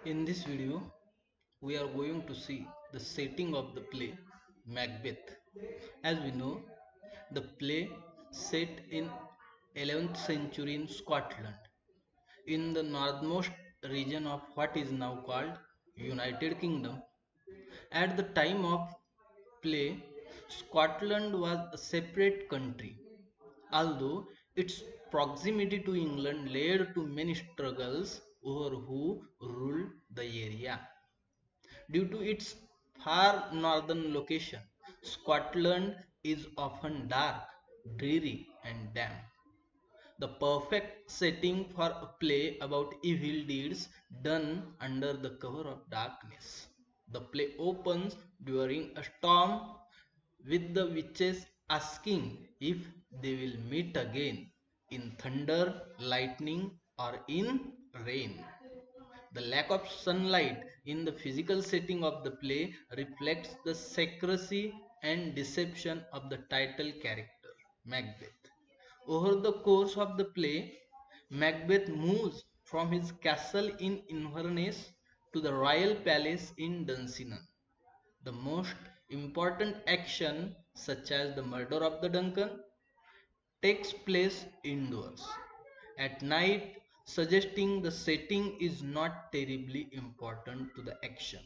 In this video, we are going to see the setting of the play Macbeth. As we know, the play set in 11th century in Scotland, in the northmost region of what is now called United Kingdom. At the time of play, Scotland was a separate country, although its proximity to England led to many struggles over who ruled the area. Due to its far northern location, Scotland is often dark, dreary, and damp. The perfect setting for a play about evil deeds done under the cover of darkness. The play opens during a storm with the witches asking if they will meet again in thunder, lightning, or in rain. The lack of sunlight in the physical setting of the play reflects the secrecy and deception of the title character, Macbeth. Over the course of the play, Macbeth moves from his castle in Inverness to the royal palace in Dunsinane. The most important action, such as the murder of the Duncan, takes place indoors at night, suggesting the setting is not terribly important to the action.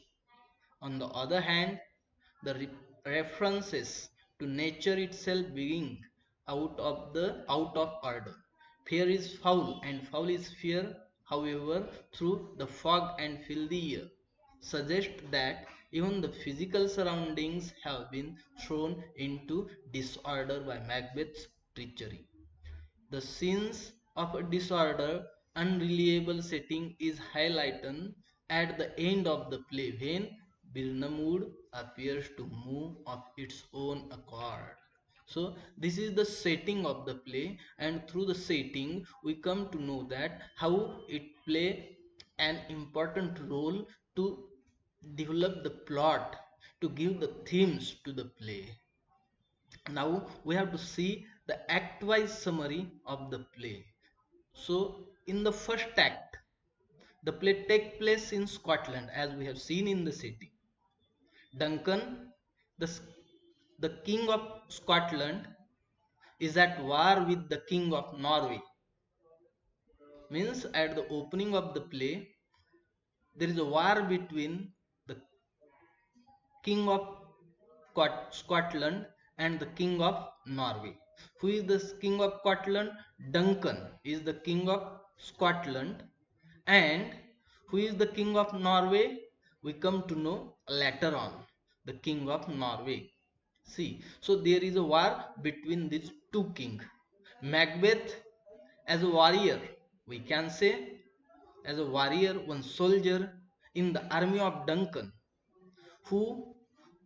On the other hand, the references to nature itself being out of order. Fear is foul, and foul is fear, however, through the fog and filthy air, suggest that even the physical surroundings have been thrown into disorder by Macbeth's treachery. The scenes of a disorder, unreliable setting is highlighted at the end of the play when Birnamwood appears to move of its own accord. So this is the setting of the play, and through the setting we come to know that how it play an important role to develop the plot, to give the themes to the play. Now we have to see the act wise summary of the play. So in the first act, the play takes place in Scotland, as we have seen in the city. Duncan, the, the king of Scotland, is at war with the king of Norway. Means at the opening of the play, there is a war between the king of Scotland and the king of Norway. Who is the king of Scotland? Duncan is the king of Scotland. And who is the king of Norway? We come to know later on. The king of Norway. See, so there is a war between these two kings. Macbeth, as a warrior, we can say, as a warrior, one soldier in the army of Duncan, who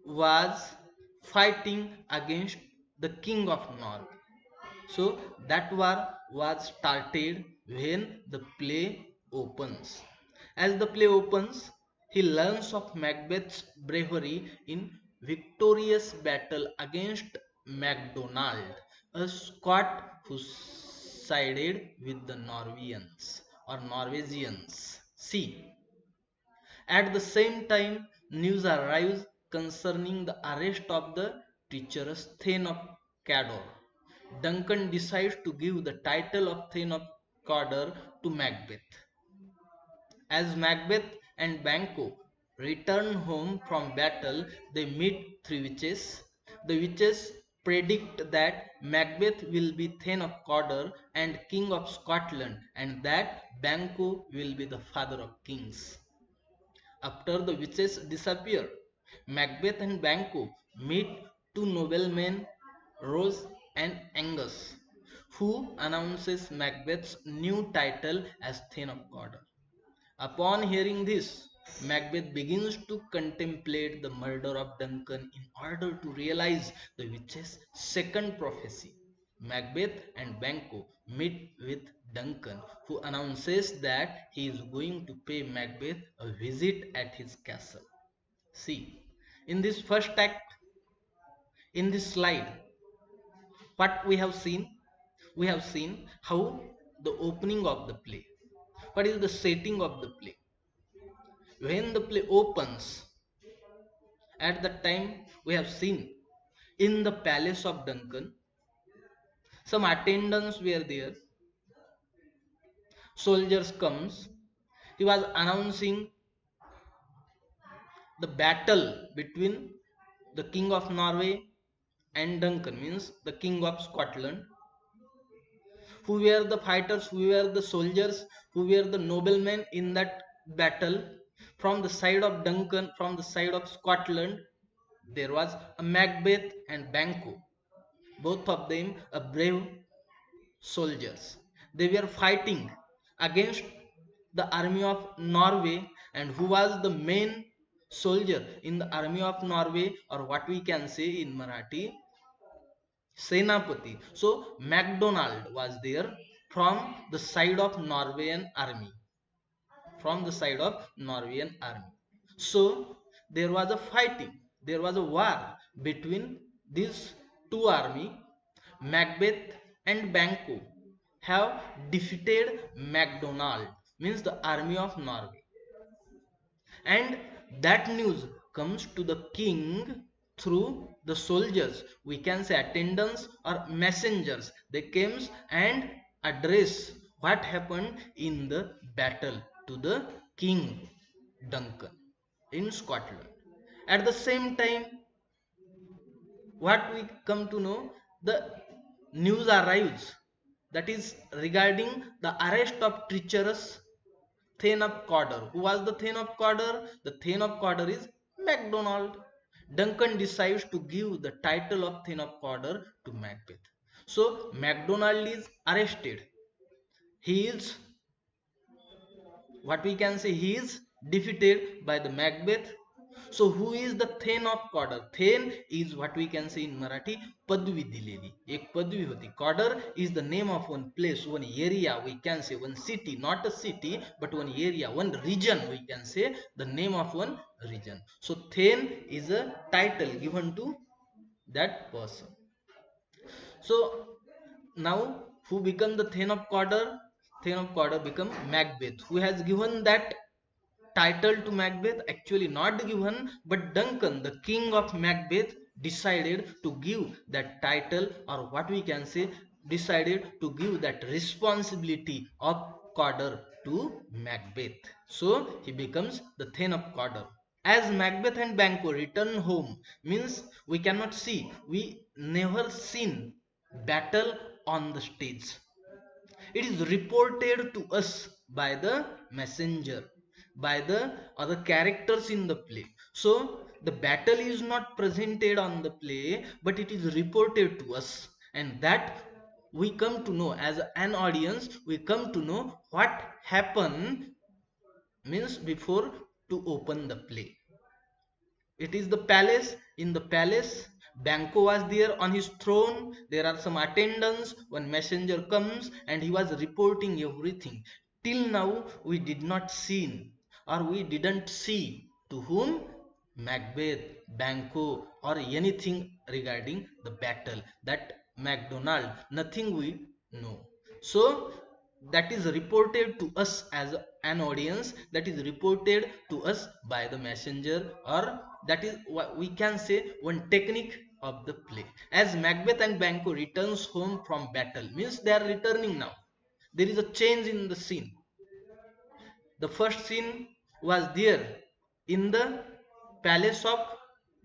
was fighting against the king of North. So that war was started when the play opens. As the play opens, he learns of Macbeth's bravery in victorious battle against MacDonald, a Scot who sided with the Norwegians or Norwegians. See, at the same time, news arrives concerning the arrest of the treacherous Thane of Cawdor. Duncan decides to give the title of Thane of Cawdor to Macbeth. As Macbeth and Banquo return home from battle, they meet three witches. The witches predict that Macbeth will be Thane of Cawdor and King of Scotland, and that Banquo will be the father of kings. After the witches disappear, Macbeth and Banquo meet two noblemen, Rose and Angus, who announces Macbeth's new title as Thane of Cawdor. Upon hearing this, Macbeth begins to contemplate the murder of Duncan in order to realize the witch's second prophecy. Macbeth and Banquo meet with Duncan, who announces that he is going to pay Macbeth a visit at his castle. See, in this first act, in this slide, what we have seen how the opening of the play. What is the setting of the play? When the play opens, at that time we have seen in the palace of Duncan, some attendants were there, soldiers comes, he was announcing the battle between the king of Norway and Duncan, means the king of Scotland. Who were the fighters, who were the soldiers, who were the noblemen in that battle? From the side of Duncan, from the side of Scotland, there was a Macbeth and Banquo, both of them a brave soldiers. They were fighting against the army of Norway. And who was the main soldier in the army of Norway, or what we can say in Marathi, Senapati? So MacDonald was there from the side of Norwegian army, from the side of Norwegian army. So there was a fighting, there was a war between these two army. Macbeth and Banquo have defeated MacDonald, means the army of Norway. And that news comes to the king through the soldiers, we can say attendants or messengers. They came and address what happened in the battle to the king Duncan in Scotland. At the same time, what we come to know, the news arrives, that is regarding the arrest of treacherous Thane of Cawdor. Who was the Thane of Cawdor? The Thane of Cawdor is MacDonald. Duncan decides to give the title of Thane of Cawdor to Macbeth. So MacDonald is arrested, he is, what we can say, he is defeated by the Macbeth. So who is the Thane of Cawdor? Thane is, what we can say in Marathi, पदवी दिलेली, एक पदवी होती. Cawdor is the name of one place, one area, we can say one city, not a city but one area, one region, we can say the name of one region. So Thane is a title given to that person. So now who become the Thane of Cawdor? Thane of Cawdor become Macbeth. Who has given that title to Macbeth? Actually not given, but Duncan, the king of Macbeth, decided to give that title, or what we can say, decided to give that responsibility of Cawdor to Macbeth. So he becomes the Thane of Cawdor. As Macbeth and Banquo return home, means we cannot see, we never seen battle on the stage. It is reported to us by the messenger, by the other characters in the play. So the battle is not presented on the play, but it is reported to us, and that we come to know as an audience. We come to know what happened, means before to open the play. It is the palace. In the palace, Banquo was there on his throne. There are some attendants. One messenger comes and he was reporting everything. Till now we did not see, or we didn't see, to whom? Macbeth, Banquo, or anything regarding the battle, that MacDonald, nothing we know. So that is reported to us as an audience, that is reported to us by the messenger, or that is what we can say one technique of the play. As Macbeth and Banquo returns home from battle, means they are returning now, there is a change in the scene. The first scene was there in the palace of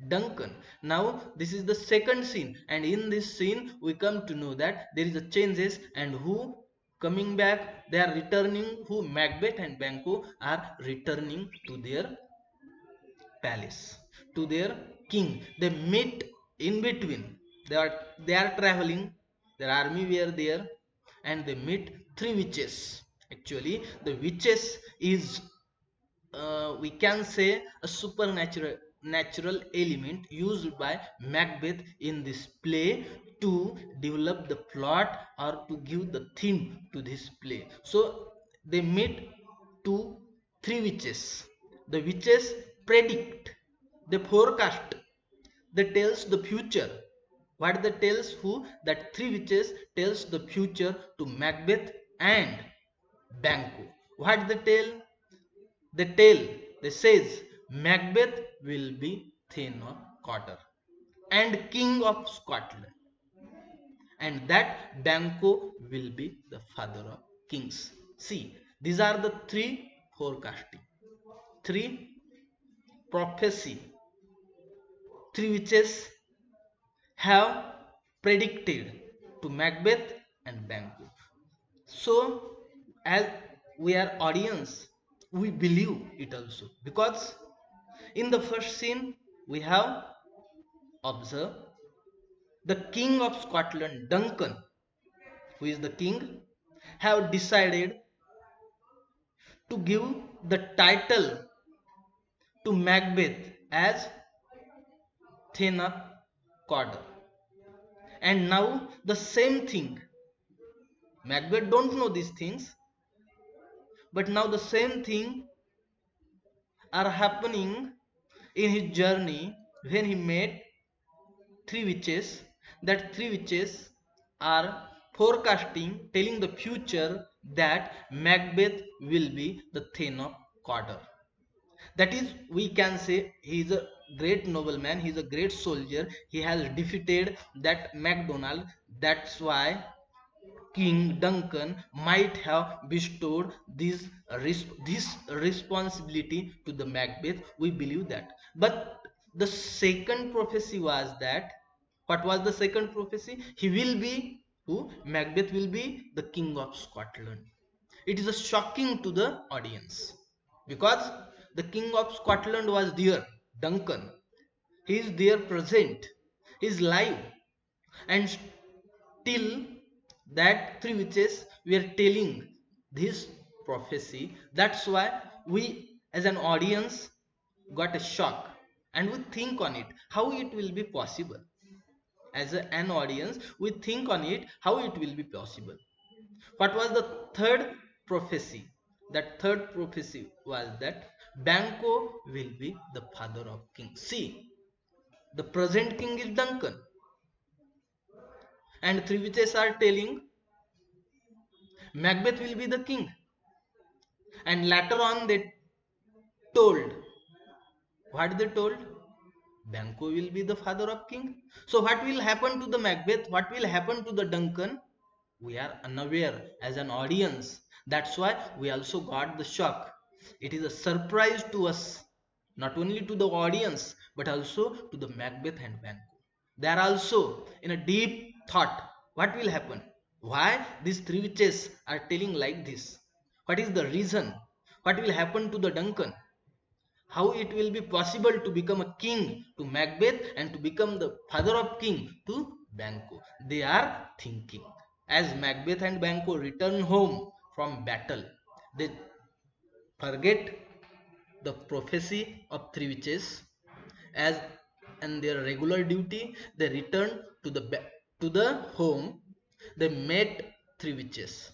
Duncan. Now this is the second scene, and in this scene we come to know that there is a changes, and who coming back, they are returning, who? Macbeth and Banquo are returning to their palace, to their king. They meet in between, they are traveling, their army were there, and they meet three witches. Actually the witches is, we can say, a supernatural natural element used by Macbeth in this play to develop the plot, or to give the theme to this play. So they meet two three witches. The witches predict, they forecast, they tells the future. What they tells? Who? That three witches tells the future to Macbeth and Banquo. What they tell? They tell They says Macbeth will be Thane of Cotter and King of Scotland, and that Banquo will be the father of kings. See, these are the three forecasting, three prophecy, three witches have predicted to Macbeth and Banquo. So, as we are audience, we believe it also because in the first scene we have observed the King of Scotland, Duncan, who is the king, have decided to give the title to Macbeth as Thena Corder. And now the same thing. Macbeth don't know these things, but now the same thing are happening in his journey when he met three witches. That three witches are forecasting, telling the future that Macbeth will be the Thane of Corder. That is, we can say he is a great nobleman, he is a great soldier, he has defeated that MacDonald. That's why King Duncan might have bestowed this responsibility to the Macbeth. We believe that. But the second prophecy was that, what was the second prophecy? He will be who? Macbeth will be the King of Scotland. It is a shocking to the audience because the King of Scotland was there, Duncan. He is there present, he is live, and till that three witches were telling this prophecy. That's why we as an audience got a shock and we think on it how it will be possible. As an audience we think on it how it will be possible. What was the third prophecy? That third prophecy was that Banquo will be the father of kings. See, the present king is Duncan, and three witches are telling Macbeth will be the king. And later on, they told, what they told? Banquo will be the father of king. So, what will happen to the Macbeth? What will happen to the Duncan? We are unaware as an audience. That's why we also got the shock. It is a surprise to us, not only to the audience, but also to the Macbeth and Banquo. They are also in a deep thought. What will happen? Why these three witches are telling like this? What is the reason? What will happen to the Duncan? How it will be possible to become a king to Macbeth and to become the father of king to Banquo? They are thinking. As Macbeth and Banquo return home from battle, they forget the prophecy of three witches. As in their regular duty, they return to the home. They met three witches.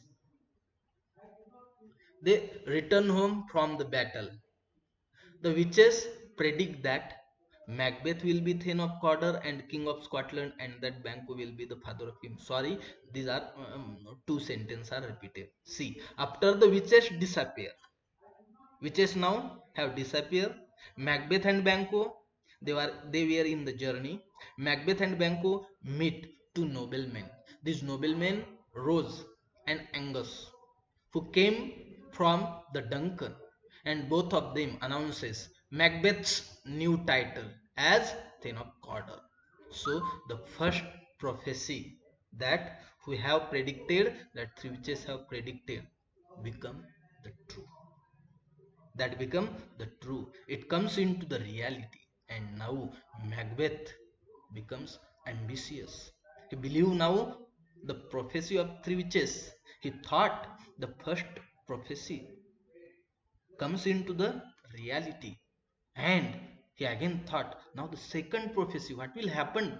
They return home from the battle. The witches predict that Macbeth will be Thane of Cawdor and King of Scotland, and that Banquo will be the father of him. Sorry, these are two sentences are repeated. See, after the witches disappear, witches now have disappeared. Macbeth and Banquo, they were in the journey. Macbeth and Banquo meet two noblemen. These noblemen Rose and Angus, who came from the Duncan, and both of them announces Macbeth's new title as Thane of Cawdor. So the first prophecy that we have predicted, that three witches have predicted, become the true. That become the true. It comes into the reality, and now Macbeth becomes ambitious. He believe now the prophecy of three witches. He thought the first prophecy comes into the reality, and he again thought now the second prophecy, what will happen?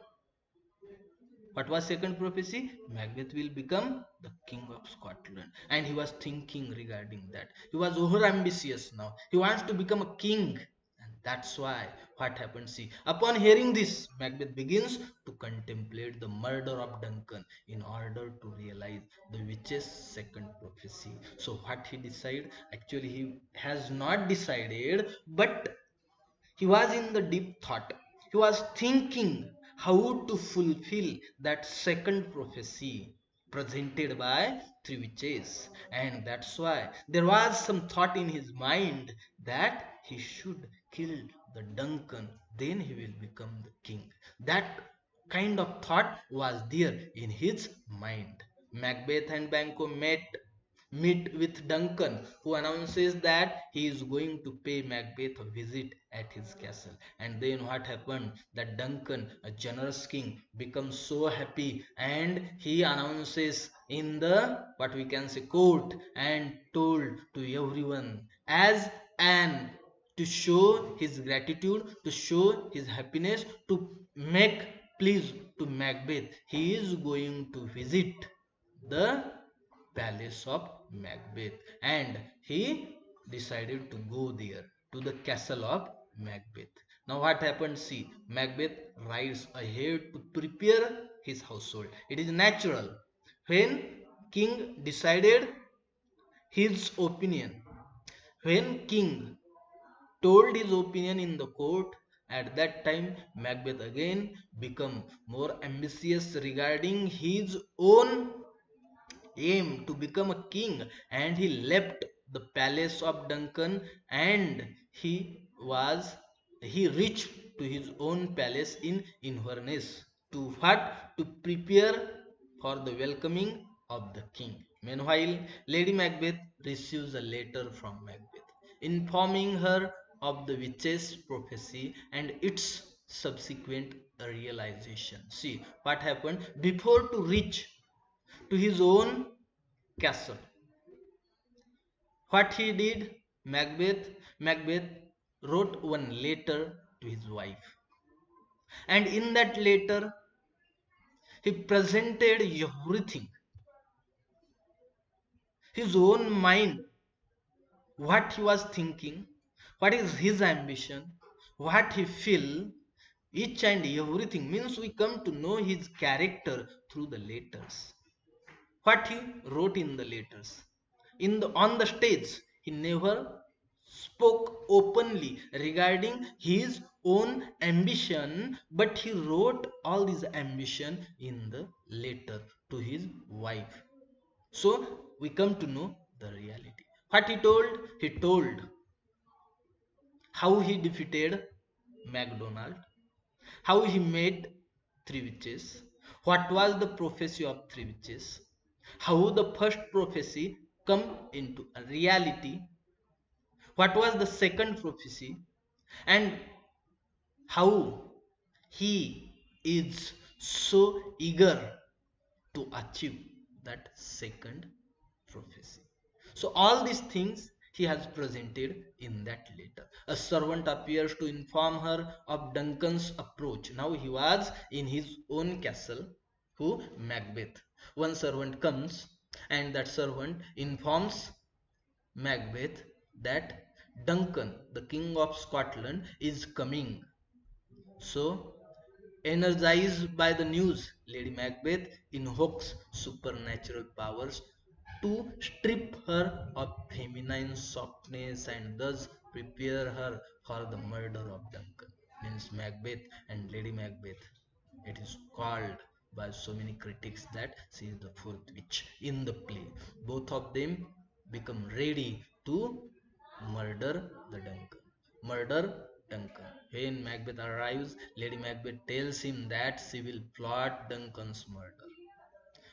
What was second prophecy? Macbeth will become the king of Scotland, and he was thinking regarding that. He was over ambitious now. He wants to become a king, and That's why what happened. See, upon hearing this, Macbeth begins to contemplate the murder of Duncan in order to realize the witch's second prophecy. So, what he decided? Actually, he has not decided, but he was in the deep thought. He was thinking how to fulfill that second prophecy presented by three witches. And that's why there was some thought in his mind that he should kill the Duncan, then he will become the king. That kind of thought was there in his mind. Macbeth and Banquo meet with Duncan, who announces that he is going to pay Macbeth a visit at his castle. And then what happened? That Duncan, a generous king, becomes so happy and he announces in the what we can say court and told to everyone as an to show his gratitude, to show his happiness, to make please to Macbeth. He is going to visit the palace of Macbeth, and he decided to go there to the castle of Macbeth. Now, what happened? See, Macbeth rides ahead to prepare his household. It is natural when king decided his opinion, when king told his opinion in the court, at that time Macbeth again become more ambitious regarding his own aim to become a king, and he left the palace of Duncan, and was he reached to his own palace in Inverness to what? To prepare for the welcoming of the king. Meanwhile, Lady Macbeth receives a letter from Macbeth informing her of the witch's prophecy and its subsequent realization. See what happened before to reach to his own castle. What he did, Macbeth wrote one letter to his wife, and in that letter he presented everything, his own mind, what he was thinking, what is his ambition, what he feel, each and everything. Means we come to know his character through the letters. What he wrote in the letters. On the stage, he never spoke openly regarding his own ambition, but he wrote all this ambition in the letter to his wife. So we come to know the reality. What he told how he defeated MacDonald, how he made three witches, what was the prophecy of three witches, how the first prophecy come into a reality, what was the second prophecy, and how he is so eager to achieve that second prophecy. So, all these things he has presented in that letter. A servant appears to inform her of Duncan's approach. Now he was in his own castle. Who? Macbeth. One servant comes, and that servant informs Macbeth that Duncan, the king of Scotland, is coming. So, energized by the news, Lady Macbeth invokes supernatural powers to strip her of feminine softness and thus prepare her for the murder of Duncan. Means Macbeth and Lady Macbeth. It is called by so many critics that she is the fourth witch in the play. Both of them become ready to murder the Duncan. Murder Duncan. When Macbeth arrives, Lady Macbeth tells him that she will plot Duncan's murder.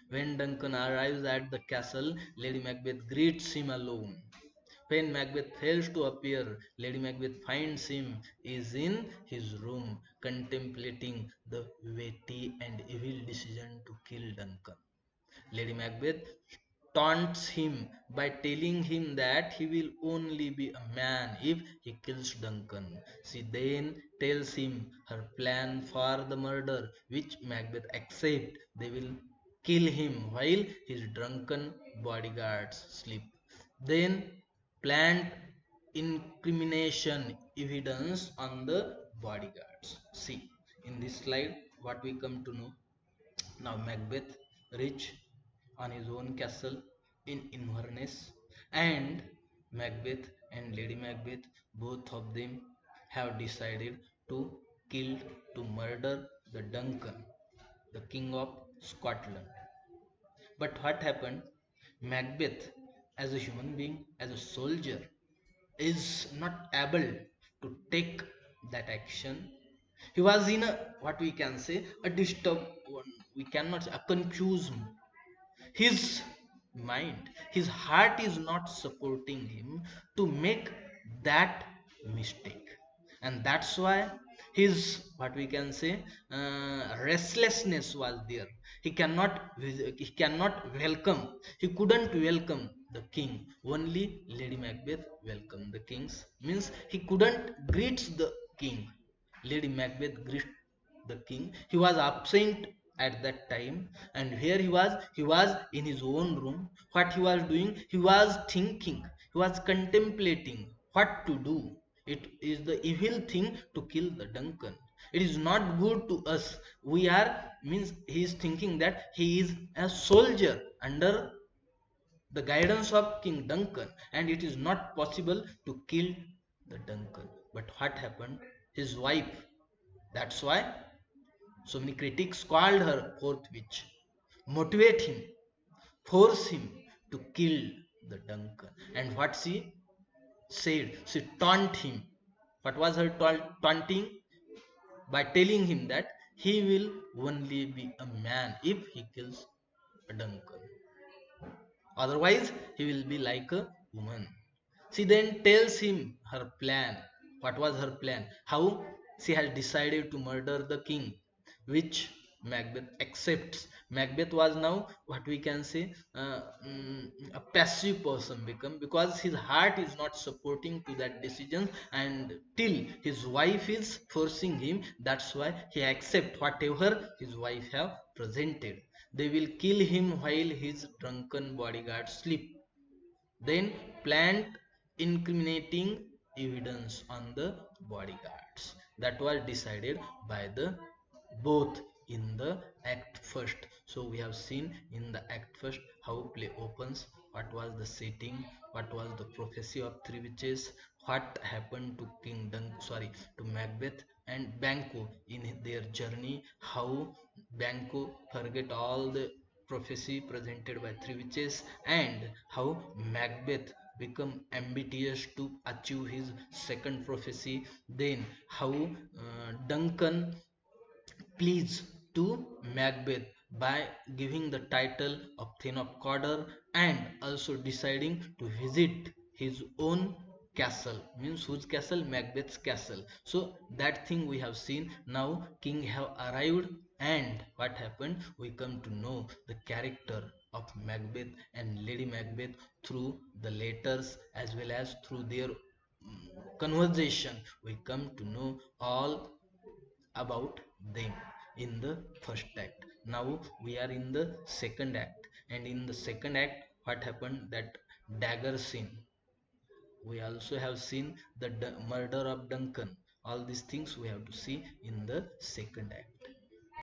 When Duncan arrives at the castle, Lady Macbeth greets him alone. When Macbeth fails to appear, Lady Macbeth finds him is in his room contemplating the weighty and evil decision to kill Duncan. Lady Macbeth taunts him by telling him that he will only be a man if he kills Duncan. She then tells him her plan for the murder, which Macbeth accepts. They will kill him while his drunken bodyguards sleep. Then plant incrimination evidence on the bodyguards. See, in this slide what we come to know. Now Macbeth reached on his own castle in Inverness, and Macbeth and Lady Macbeth, both of them have decided to kill, to murder the Duncan, the king of Scotland. But what happened? Macbeth, as a human being, as a soldier, is not able to take that action. He was in a, what we can say, a disturbed one. We cannot say a confused mood. His mind, his heart is not supporting him to make that mistake, and that's why his, what we can say, restlessness was there. He cannot welcome, he couldn't welcome the king. Only Lady Macbeth welcomed the kings, means he couldn't greet the king. Lady Macbeth greet the king. He was absent at that time, and here he was in his own room. What he was doing? He was thinking, he was contemplating what to do. It is the evil thing to kill the Duncan. It is not good to us. We are, means he is thinking that he is a soldier under the guidance of King Duncan, and it is not possible to kill the Duncan. But what happened? His wife, that's why so many critics called her fourth witch, motivate him, force him to kill the Duncan. And what she said, she taunt him. What was her taunting? By telling him that he will only be a man if he kills a Duncan. Otherwise, he will be like a woman. She then tells him her plan. What was her plan? How she has decided to murder the king, which Macbeth accepts. Macbeth was now, what we can say, a passive person become, because his heart is not supporting to that decision, and till his wife is forcing him. That's why he accept whatever his wife have presented. They will kill him while his drunken bodyguards sleep, then plant incriminating evidence on the bodyguards. That was decided by the both in the act first. So we have seen in the act first how play opens, what was the setting, what was the prophecy of three witches, what happened to King Dunk, sorry, to Macbeth and Banquo in their journey, how Banquo forget all the prophecy presented by three witches, and how Macbeth become ambitious to achieve his second prophecy. Then how Duncan pleads to Macbeth by giving the title of Thane of Cawdor, and also deciding to visit his own castle, means whose castle? Macbeth's castle. So that thing we have seen. Now king have arrived, and what happened? We come to know the character of Macbeth and Lady Macbeth through the letters as well as through their conversation. We come to know all about them in the first act. Now we are in the second act, and in the second act, what happened? That dagger scene. We also have seen the murder of Duncan. All these things we have to see in the second act.